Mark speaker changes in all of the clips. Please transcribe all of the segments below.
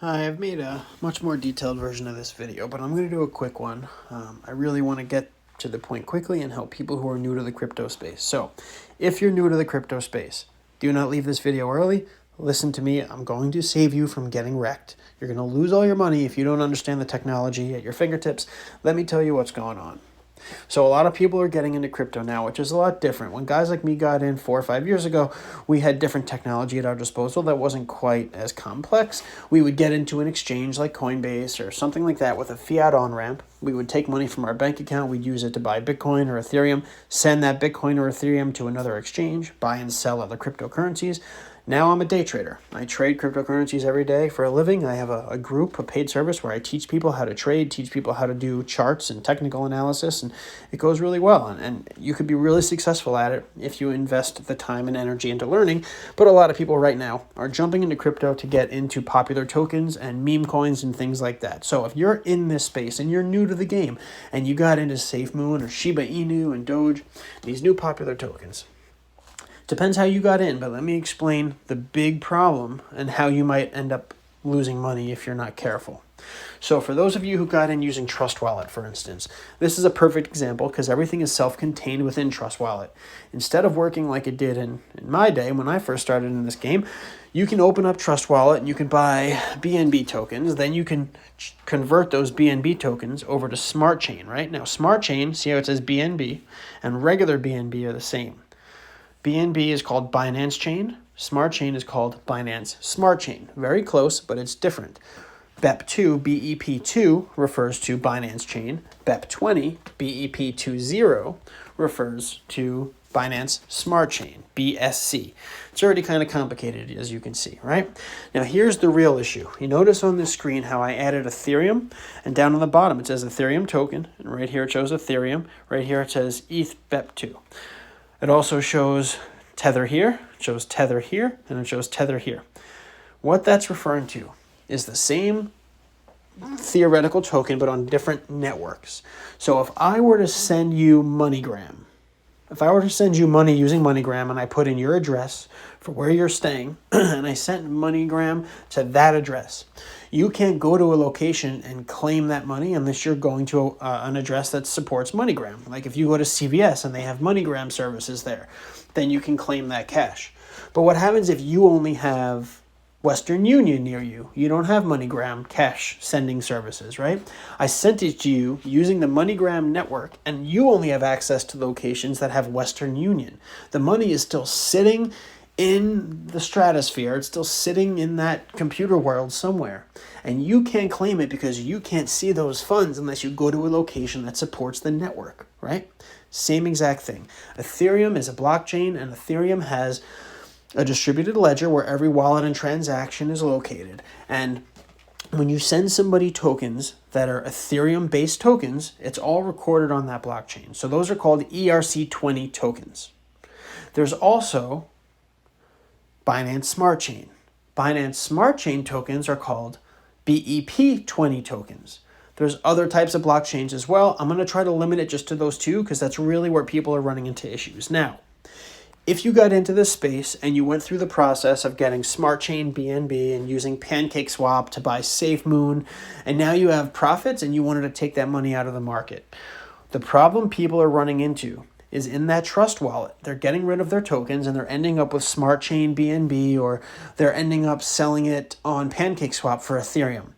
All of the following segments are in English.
Speaker 1: I've made a much more detailed version of this video, but I'm going to do a quick one. I really want to get to the point quickly and help people who are new to the crypto space. So, if you're new to the crypto space, do not leave this video early. Listen to me. I'm going to save you from getting wrecked. You're going to lose all your money if you don't understand the technology at your fingertips. Let me tell you what's going on. So a lot of people are getting into crypto now, which is a lot different. When guys like me got in 4 or 5 years ago, we had different technology at our disposal that wasn't quite as complex. We would get into an exchange like Coinbase or something like that with a fiat on-ramp. We would take money from our bank account, we'd use it to buy Bitcoin or Ethereum, send that Bitcoin or Ethereum to another exchange, buy and sell other cryptocurrencies. Now I'm a day trader. I trade cryptocurrencies every day for a living. I have a group, a paid service where I teach people how to trade, teach people how to do charts and technical analysis, and it goes really well. And you could be really successful at it if you invest the time and energy into learning. But a lot of people right now are jumping into crypto to get into popular tokens and meme coins and things like that. So if you're in this space and you're new to the game and you got into SafeMoon or Shiba Inu and Doge, these new popular tokens, depends how you got in, but let me explain the big problem and how you might end up losing money if you're not careful. So for those of you who got in using Trust Wallet, for instance, this is a perfect example because everything is self-contained within Trust Wallet. Instead of working like it did in my day when I first started in this game, you can open up Trust Wallet and you can buy BNB tokens. Then you can convert those BNB tokens over to Smart Chain, right? Now, Smart Chain, see how it says BNB, and regular BNB are the same. BNB is called Binance Chain. Smart Chain is called Binance Smart Chain. Very close, but it's different. BEP2, BEP2 refers to Binance Chain. BEP20, BEP20 refers to Binance Smart Chain, BSC. It's already kind of complicated, as you can see, right? Now, here's the real issue. You notice on this screen how I added Ethereum, and down on the bottom it says Ethereum token, and right here it shows Ethereum. Right here it says ETH BEP2. It also shows Tether here, it shows Tether here, and it shows Tether here. What that's referring to is the same theoretical token, but on different networks. So if I were to send you MoneyGram, if I were to send you money using MoneyGram and I put in your address for where you're staying and I sent MoneyGram to that address, you can't go to a location and claim that money unless you're going to an address that supports MoneyGram. Like if you go to CVS and they have MoneyGram services there, then you can claim that cash. But what happens if you only have Western Union near you? You don't have MoneyGram cash sending services, right? I sent it to you using the MoneyGram network, and you only have access to locations that have Western Union. The money is still sitting in the stratosphere. It's still sitting in that computer world somewhere. And you can't claim it because you can't see those funds unless you go to a location that supports the network, right? Same exact thing. Ethereum is a blockchain, and Ethereum has a distributed ledger where every wallet and transaction is located. And when you send somebody tokens that are Ethereum-based tokens, it's all recorded on that blockchain. So those are called ERC20 tokens. There's also Binance Smart Chain. Binance Smart Chain tokens are called BEP20 tokens. There's other types of blockchains as well. I'm going to try to limit it just to those two because that's really where people are running into issues. Now, if you got into this space and you went through the process of getting Smart Chain BNB and using PancakeSwap to buy SafeMoon, and now you have profits and you wanted to take that money out of the market, the problem people are running into is in that Trust Wallet. They're getting rid of their tokens and they're ending up with Smart Chain BNB, or they're ending up selling it on PancakeSwap for Ethereum.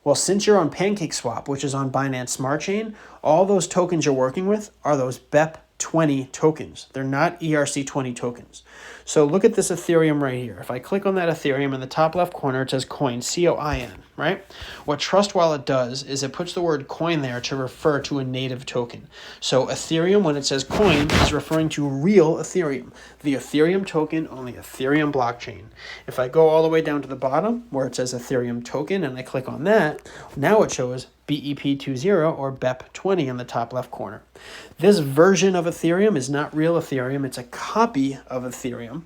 Speaker 1: Well, since you're on PancakeSwap, which is on Binance Smart Chain, all those tokens you're working with are those BEP20 tokens. They're not ERC20 tokens. So look at this Ethereum right here. If I click on that Ethereum in the top left corner, it says coin, C-O-I-N, right? What Trust Wallet does is it puts the word coin there to refer to a native token. So Ethereum, when it says coin, is referring to real Ethereum, the Ethereum token on the Ethereum blockchain. If I go all the way down to the bottom where it says Ethereum token and I click on that, now it shows BEP20 or BEP20 in the top left corner. This version of Ethereum is not real Ethereum. It's a copy of Ethereum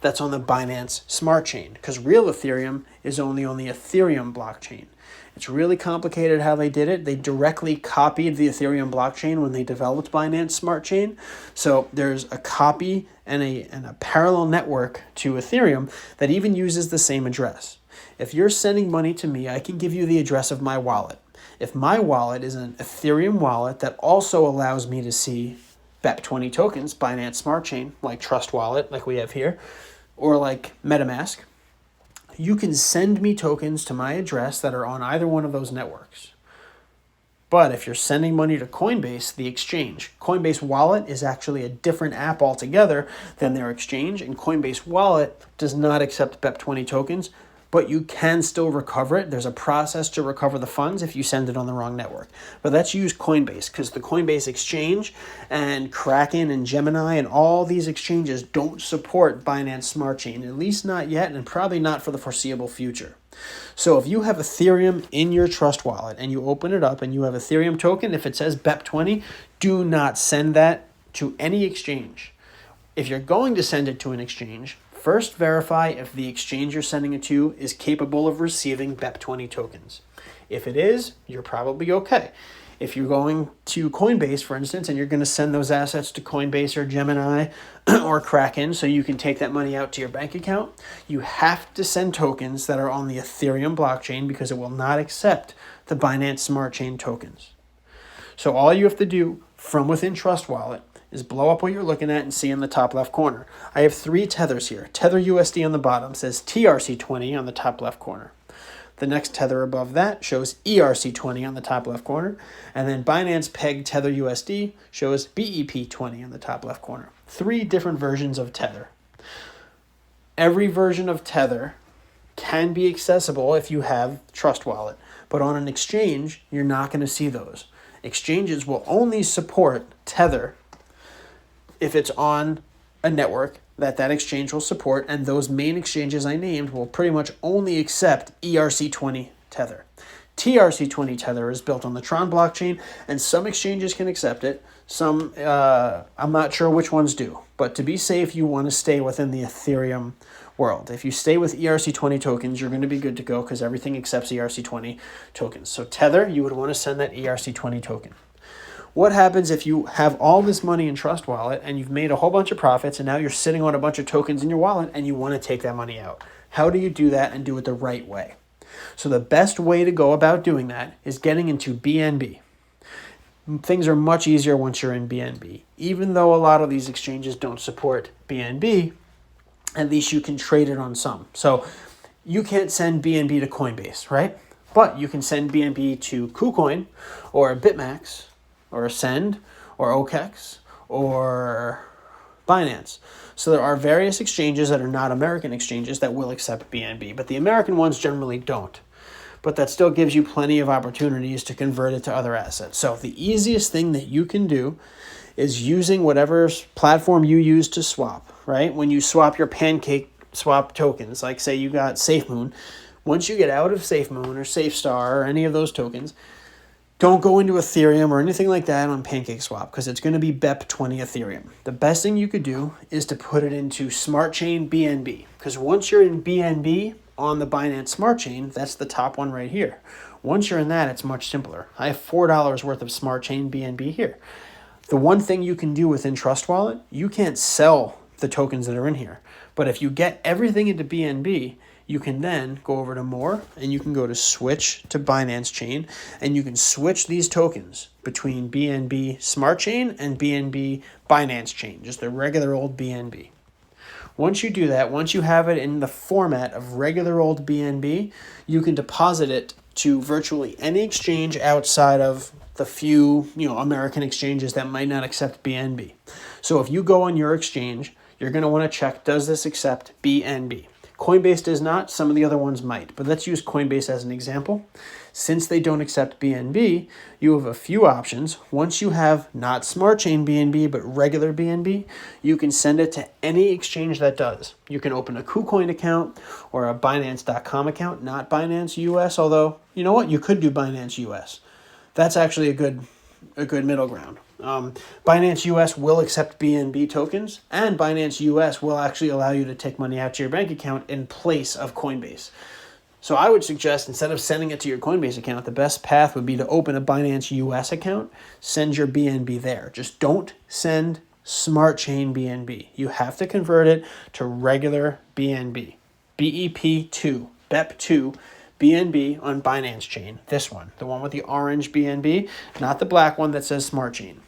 Speaker 1: that's on the Binance Smart Chain, because real Ethereum is only on the Ethereum blockchain. It's really complicated how they did it. They directly copied the Ethereum blockchain when they developed Binance Smart Chain. So there's a copy and a parallel network to Ethereum that even uses the same address. If you're sending money to me, I can give you the address of my wallet. If my wallet is an Ethereum wallet that also allows me to see BEP20 tokens, Binance Smart Chain, like Trust Wallet, like we have here, or like MetaMask, you can send me tokens to my address that are on either one of those networks. But if you're sending money to Coinbase, the exchange, Coinbase Wallet is actually a different app altogether than their exchange, and Coinbase Wallet does not accept BEP20 tokens, but you can still recover it. There's a process to recover the funds if you send it on the wrong network. But let's use Coinbase, because the Coinbase exchange and Kraken and Gemini and all these exchanges don't support Binance Smart Chain, at least not yet, and probably not for the foreseeable future. So if you have Ethereum in your Trust wallet and you open it up and you have Ethereum token, if it says BEP20, do not send that to any exchange. If you're going to send it to an exchange, first verify if the exchange you're sending it to is capable of receiving BEP20 tokens. If it is, you're probably okay. If you're going to Coinbase, for instance, and you're going to send those assets to Coinbase or Gemini or Kraken so you can take that money out to your bank account, you have to send tokens that are on the Ethereum blockchain because it will not accept the Binance Smart Chain tokens. So all you have to do from within Trust Wallet is blow up what you're looking at and see in the top left corner. I have 3 tethers here. Tether USD on the bottom says TRC20 on the top left corner. The next tether above that shows ERC20 on the top left corner. And then Binance Peg Tether USD shows BEP20 on the top left corner. 3 different versions of Tether. Every version of Tether can be accessible if you have Trust Wallet. But on an exchange, you're not going to see those. Exchanges will only support Tether if it's on a network that exchange will support, and those main exchanges I named will pretty much only accept ERC20 Tether. TRC20 Tether is built on the Tron blockchain, and some exchanges can accept it. Some, I'm not sure which ones do, but to be safe, you want to stay within the Ethereum world. If you stay with ERC20 tokens, you're going to be good to go because everything accepts ERC20 tokens. So Tether, you would want to send that ERC20 token. What happens if you have all this money in Trust Wallet and you've made a whole bunch of profits and now you're sitting on a bunch of tokens in your wallet and you want to take that money out? How do you do that and do it the right way? So the best way to go about doing that is getting into BNB. Things are much easier once you're in BNB. Even though a lot of these exchanges don't support BNB, at least you can trade it on some. So you can't send BNB to Coinbase, right? But you can send BNB to KuCoin or BitMax or Ascend, or OKEx, or Binance. So there are various exchanges that are not American exchanges that will accept BNB, but the American ones generally don't. But that still gives you plenty of opportunities to convert it to other assets. So the easiest thing that you can do is using whatever platform you use to swap, right? When you swap your Pancake swap tokens, like say you got SafeMoon, once you get out of SafeMoon or SafeStar or any of those tokens, don't go into Ethereum or anything like that on PancakeSwap because it's going to be BEP20 Ethereum. The best thing you could do is to put it into Smart Chain BNB because once you're in BNB on the Binance Smart Chain, that's the top one right here. Once you're in that, it's much simpler. I have $4 worth of Smart Chain BNB here. The one thing you can do within Trust Wallet, you can't sell the tokens that are in here. But if you get everything into BNB, you can then go over to more and you can go to switch to Binance Chain and you can switch these tokens between BNB Smart Chain and BNB Binance Chain, just a regular old BNB. Once you do that, once you have it in the format of regular old BNB, you can deposit it to virtually any exchange outside of the few, American exchanges that might not accept BNB. So if you go on your exchange, you're going to want to check, does this accept BNB? Coinbase does not, some of the other ones might, but let's use Coinbase as an example. Since they don't accept BNB, you have a few options. Once you have not Smart Chain BNB, but regular BNB, you can send it to any exchange that does. You can open a KuCoin account or a Binance.com account, not Binance US, although, you know what, you could do Binance US. That's actually a good middle ground. Binance US will accept BNB tokens, and Binance US will actually allow you to take money out to your bank account in place of Coinbase. So I would suggest instead of sending it to your Coinbase account, the best path would be to open a Binance US account, send your BNB there. Just don't send Smart Chain BNB. You have to convert it to regular BNB. BEP2 BEP2 BNB on Binance chain. This one, the one with the orange BNB, not the black one that says Smart Chain.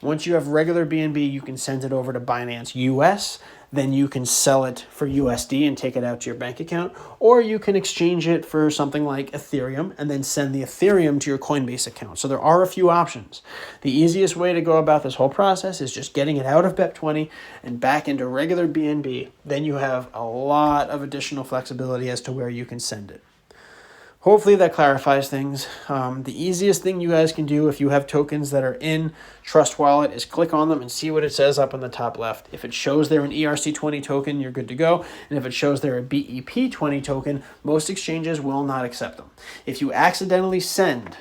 Speaker 1: Once you have regular BNB, you can send it over to Binance US. Then you can sell it for USD and take it out to your bank account. Or you can exchange it for something like Ethereum and then send the Ethereum to your Coinbase account. So there are a few options. The easiest way to go about this whole process is just getting it out of BEP20 and back into regular BNB. Then you have a lot of additional flexibility as to where you can send it. Hopefully that clarifies things. The easiest thing you guys can do if you have tokens that are in Trust Wallet is click on them and see what it says up in the top left. If it shows they're an ERC20 token, you're good to go. And if it shows they're a BEP20 token, most exchanges will not accept them. If you accidentally send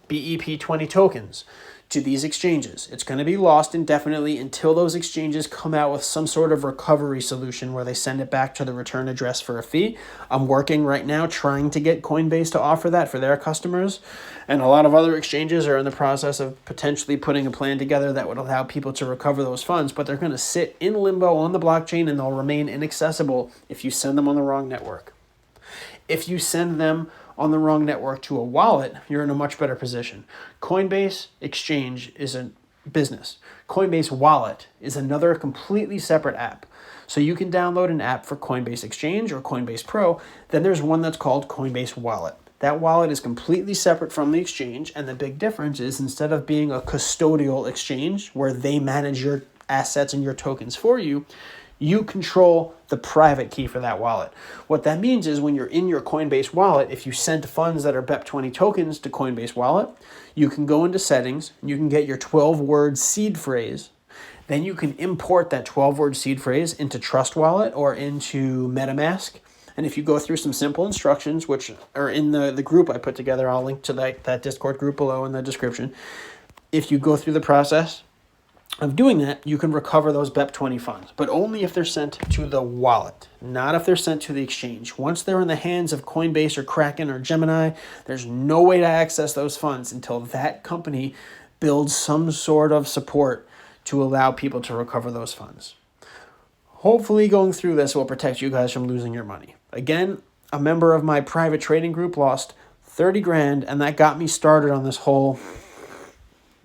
Speaker 1: BEP20 tokens to these exchanges, it's going to be lost indefinitely until those exchanges come out with some sort of recovery solution where they send it back to the return address for a fee. I'm working right now trying to get Coinbase to offer that for their customers, and a lot of other exchanges are in the process of potentially putting a plan together that would allow people to recover those funds, but they're going to sit in limbo on the blockchain and they'll remain inaccessible if you send them on the wrong network. If you send them on the wrong network to a wallet, you're in a much better position. Coinbase Exchange is a business. Coinbase Wallet is another completely separate app. So you can download an app for Coinbase Exchange or Coinbase Pro. Then there's one that's called Coinbase Wallet. That wallet is completely separate from the exchange, and the big difference is instead of being a custodial exchange where they manage your assets and your tokens for you, you control the private key for that wallet. What that means is when you're in your Coinbase wallet, if you send funds that are BEP20 tokens to Coinbase wallet, you can go into settings and you can get your 12-word seed phrase. Then you can import that 12-word seed phrase into Trust Wallet or into MetaMask. And if you go through some simple instructions, which are in the group I put together, I'll link to that Discord group below in the description. If you go through the process of doing that, you can recover those BEP20 funds, but only if they're sent to the wallet, not if they're sent to the exchange. Once they're in the hands of Coinbase or Kraken or Gemini, there's no way to access those funds until that company builds some sort of support to allow people to recover those funds. Hopefully going through this will protect you guys from losing your money. Again, a member of my private trading group lost 30 grand, and that got me started on this whole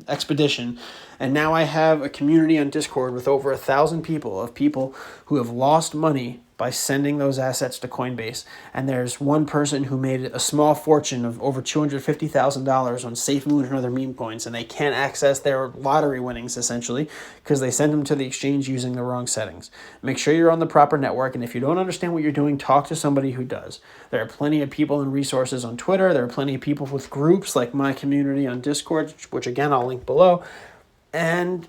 Speaker 1: expedition. And now I have a community on Discord with over 1,000 people who have lost money by sending those assets to Coinbase. And there's one person who made a small fortune of over $250,000 on SafeMoon and other meme coins, and they can't access their lottery winnings essentially because they send them to the exchange using the wrong settings. Make sure you're on the proper network, and if you don't understand what you're doing, talk to somebody who does. There are plenty of people and resources on Twitter. There are plenty of people with groups like my community on Discord, which again I'll link below. And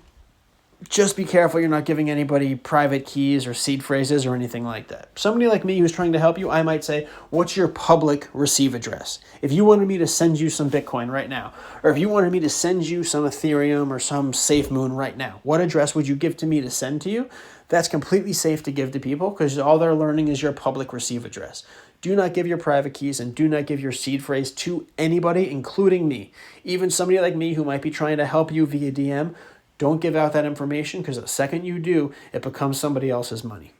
Speaker 1: just be careful you're not giving anybody private keys or seed phrases or anything like that. Somebody like me who's trying to help you, I might say, what's your public receive address? If you wanted me to send you some Bitcoin right now, or if you wanted me to send you some Ethereum or some SafeMoon right now, what address would you give to me to send to you? That's completely safe to give to people because all they're learning is your public receive address. Do not give your private keys and do not give your seed phrase to anybody, including me. Even somebody like me who might be trying to help you via DM, don't give out that information because the second you do, it becomes somebody else's money.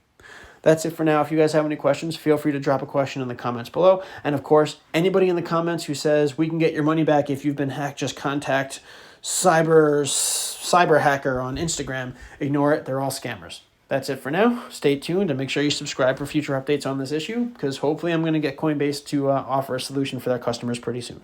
Speaker 1: That's it for now. If you guys have any questions, feel free to drop a question in the comments below. And of course, anybody in the comments who says we can get your money back if you've been hacked, just contact cyber hacker on Instagram. Ignore it. They're all scammers. That's it for now. Stay tuned and make sure you subscribe for future updates on this issue because hopefully I'm going to get Coinbase to offer a solution for their customers pretty soon.